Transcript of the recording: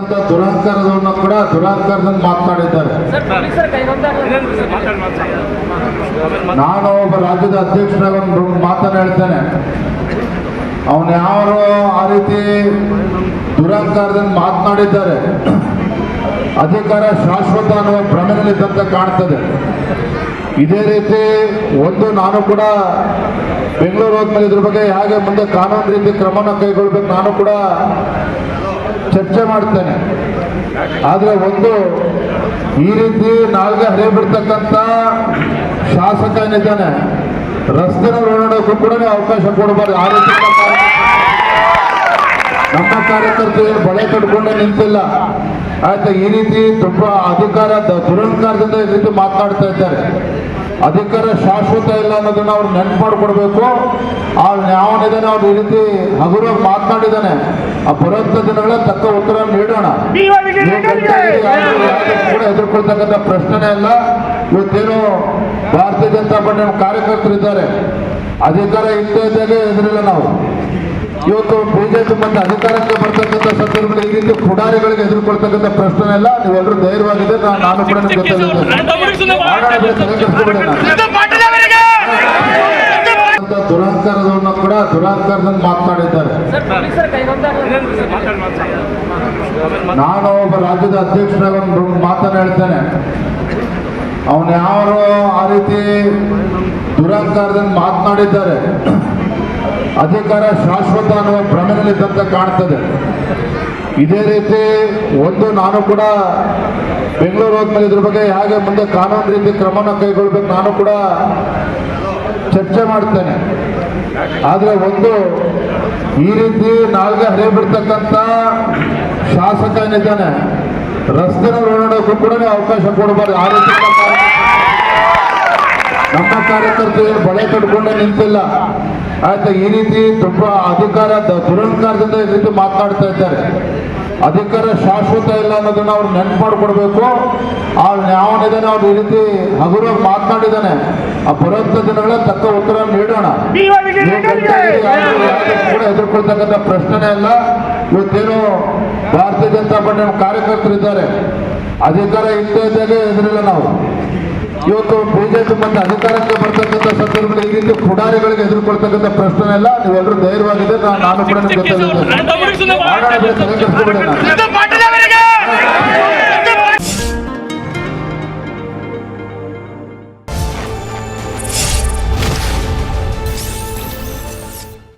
ದುರಂಕಾರದವನ್ನ ಕೂಡ ದುರಂಕಾರದಿಂದ ಮಾತನಾಡಿದ್ದಾರೆ. ನಾನು ಒಬ್ಬ ರಾಜ್ಯದ ಅಧ್ಯಕ್ಷರಾಗಿ ಒಂದು ಮಾತನ್ನು ಹೇಳ್ತೇನೆ. ಅವನು ಯಾರು ಆ ರೀತಿ ದುರಂಕಾರದಿಂದ ಮಾತನಾಡಿದ್ದಾರೆ, ಅಧಿಕಾರ ಶಾಶ್ವತ ಅನ್ನುವ ಭ್ರಮೆಯಲ್ಲಿದ್ದಂತ ಕಾಣ್ತದೆ. ಇದೇ ರೀತಿ ನಾನು ಕೂಡ ಬೆಂಗಳೂರು ಹೋದ್ಮೇಲೆ ಇದ್ರ ಬಗ್ಗೆ ಹೇಗೆ ಮುಂದೆ ಕಾನೂನು ರೀತಿ ಕ್ರಮನ ಕೈಗೊಳ್ಬೇಕು ನಾನು ಕೂಡ ಚರ್ಚೆ ಮಾಡ್ತೇನೆ. ಆದರೆ ಈ ರೀತಿ ನಾಲ್ಗೆ ಹರಿಬಿಡ್ತಕ್ಕಂಥ ಶಾಸಕ ಏನಿದ್ದಾನೆ, ರಸ್ತೆನಲ್ಲಿ ಓಡಾಡೋಕ್ಕೂ ಕೂಡ ಅವಕಾಶ ಕೊಡಬಾರ್ದು. ಆ ರೀತಿ ನಮ್ಮ ಕಾರ್ಯಕರ್ತರು ಬಳೆ ಕಟ್ಕೊಂಡೆ ನಿಂತಿಲ್ಲ. ಆಯ್ತಾ, ಈ ರೀತಿ ದುರಂಕಾರದಿಂದ ಈ ರೀತಿ ಮಾತನಾಡ್ತಾ ಇದ್ದಾರೆ. ಅಧಿಕಾರ ಶಾಶ್ವತ ಇಲ್ಲ ಅನ್ನೋದನ್ನ ಅವ್ರು ನೆನ್ಪು ಮಾಡಿಕೊಡ್ಬೇಕು. ಯಾವನಿದ್ದಾನೆ ಅವ್ರು ಈ ರೀತಿ ಹಗುರವಾಗಿ ಮಾತನಾಡಿದ್ದಾನೆ, ಆ ಬರುವಂತ ದಿನಗಳ ತಕ್ಕ ಉತ್ತರ ನೀಡೋಣ. ಕೂಡ ಎದುರ್ಕೊಳ್ತಕ್ಕಂಥ ಪ್ರಶ್ನೆನೇ ಇಲ್ಲ. ಇವತ್ತೇನು ಭಾರತೀಯ ಜನತಾ ಪಾರ್ಟಿ ಕಾರ್ಯಕರ್ತರಿದ್ದಾರೆ, ಅಧಿಕಾರ ಇಲ್ಲದೇ ಇದ್ದಾಗೆ ಎದುರಿಲ್ಲ ನಾವು. ಇವತ್ತು ಬಿಜೆಪಿ ಮತ್ತೆ ಅಧಿಕಾರಕ್ಕೆ ಬರ್ತಕ್ಕಂಥ ಸಂದರ್ಭದಲ್ಲಿ ಈ ರೀತಿ ಪುಡಾರಿಗಳಿಗೆ ಎದುರ್ಕೊಳ್ತಕ್ಕಂಥ ಪ್ರಶ್ನೆ ಇಲ್ಲ. ನೀವೆಲ್ಲರೂ ಧೈರ್ಯವಾಗಿದೆ, ನಾನು ಕೂಡ ನಿಮ್ ಜೊತೆ ದುರಂಕಾರದವನ್ನ ಕೂಡ ದುರಂಕಾರದಿಂದ ಮಾತನಾಡಿದ್ದಾರೆ. ನಾನು ಒಬ್ಬ ರಾಜ್ಯದ ಅಧ್ಯಕ್ಷರಾಗಿ ಒಂದು ಮಾತನ್ನು ಹೇಳ್ತೇನೆ. ಅವನು ಯಾರು ಆ ರೀತಿ ದುರಂಕಾರದಿಂದ ಮಾತನಾಡಿದ್ದಾರೆ, ಅಧಿಕಾರ ಶಾಶ್ವತ ಅನ್ನುವ ಭ್ರಮೆಯಲ್ಲಿದ್ದಂತ ಕಾಣ್ತದೆ. ಇದೇ ರೀತಿ ನಾನು ಕೂಡ ಬೆಂಗಳೂರು ಹೋದ್ಮೇಲೆ ಇದ್ರ ಬಗ್ಗೆ ಹೇಗೆ ಮುಂದೆ ಕಾನೂನು ರೀತಿ ಕ್ರಮನ ಕೈಗೊಳ್ಬೇಕು ನಾನು ಕೂಡ ಚರ್ಚೆ ಮಾಡ್ತೇನೆ. ಆದರೆ ಈ ರೀತಿ ನಾಲ್ಗೆ ಹರಿಬಿಡ್ತಕ್ಕಂಥ ಶಾಸಕ ಏನಿದ್ದಾನೆ, ರಸ್ತೆನಲ್ಲಿ ಓಡಾಡೋಕ್ಕೂ ಕೂಡ ಅವಕಾಶ ಕೊಡಬಾರ್ದು. ಆ ರೀತಿ ನಮ್ಮ ಕಾರ್ಯಕರ್ತರು ಬಳೆ ಕಟ್ಕೊಂಡೆ ನಿಂತಿಲ್ಲ. ಆಯ್ತಾ, ಈ ರೀತಿ ದುರಂಕಾರದಿಂದ ಈ ರೀತಿ ಮಾತನಾಡ್ತಾ ಇದ್ದಾರೆ. ಅಧಿಕಾರ ಶಾಶ್ವತ ಇಲ್ಲ ಅನ್ನೋದನ್ನ ಅವ್ರು ನೆನ್ಪು ಮಾಡಿಕೊಡ್ಬೇಕು. ಯಾವನಿದ್ದಾನೆ ಅವ್ರು ಈ ರೀತಿ ಹಗುರವಾಗಿ ಮಾತನಾಡಿದ್ದಾನೆ, ಆ ಬರುವಂತ ದಿನಗಳ ತಕ್ಕ ಉತ್ತರ ನೀಡೋಣ. ಕೂಡ ಎದುರ್ಕೊಳ್ತಕ್ಕಂಥ ಪ್ರಶ್ನೆನೇ ಇಲ್ಲ. ಇವತ್ತೇನು ಭಾರತೀಯ ಜನತಾ ಪಾರ್ಟಿ ಕಾರ್ಯಕರ್ತರಿದ್ದಾರೆ, ಅಧಿಕಾರ ಇಲ್ಲದೇ ಇದ್ದಾಗೆ ಎದುರಿಲ್ಲ ನಾವು. ಇವತ್ತು ಬಿಜೆಪಿ ಮತ್ತೆ ಅಧಿಕಾರಕ್ಕೆ ಬರ್ತಕ್ಕಂಥ ಸಂದರ್ಭದಲ್ಲಿ ಈ ರೀತಿ ಪುಡಾರಿಗಳಿಗೆ ಎದುರ್ಕೊಳ್ತಕ್ಕಂಥ ಪ್ರಶ್ನೆ ಇಲ್ಲ. ನೀವೆಲ್ಲರೂ ಧೈರ್ಯವಾಗಿದೆ, ನಾನು ಕೂಡ ನಿಮ್ ಜೊತೆ